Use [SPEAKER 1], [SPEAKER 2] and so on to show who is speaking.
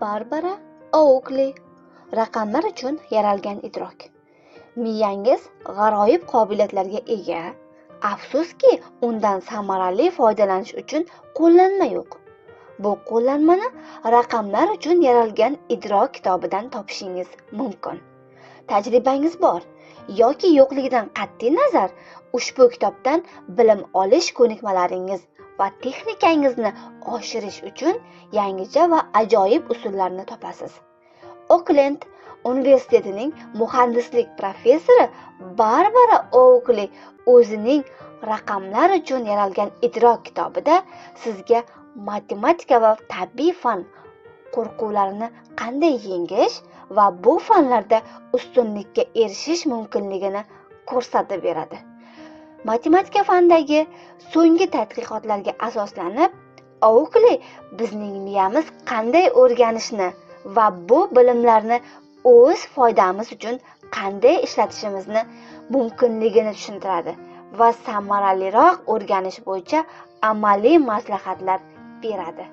[SPEAKER 1] Barbara Oakley. Raqamlar uchun yaralgan idrok. Miyangiz g'aroyib qobiliyatlarga ega. Afsuski, undan samarali foydalanish uchun qo'llanma yo'q. Bu qo'llanmani Raqamlar uchun yaralgan idrok kitobidan topishingiz mumkin. Tajribangiz bor yoki yo'qligidan qat'iy nazar, ushbu kitobdan bilim olish ko'nikmalaringiz va texnikangizni oshirish uchun yangicha va ajoyib usullarni topasiz. Oklend universitetining muhandislik professori Barbara Oakley o'zining Raqamlar uchun yaralgan idrok kitobida sizga matematika va tabiiy fan qo'rquvlarini qanday yengish va bu fanlarda ustunlikka erishish mumkinligini ko'rsatib beradi. Matematika fanidagi so'nggi tadqiqotlarga asoslanib, Oakley bizning miyamiz qanday o'rganishni va bu bilimlarni o'z foydamiz uchun qanday ishlatishimizni mumkinligini tushuntiradi va samaraliroq o'rganish bo'yicha amaliy maslahatlar beradi.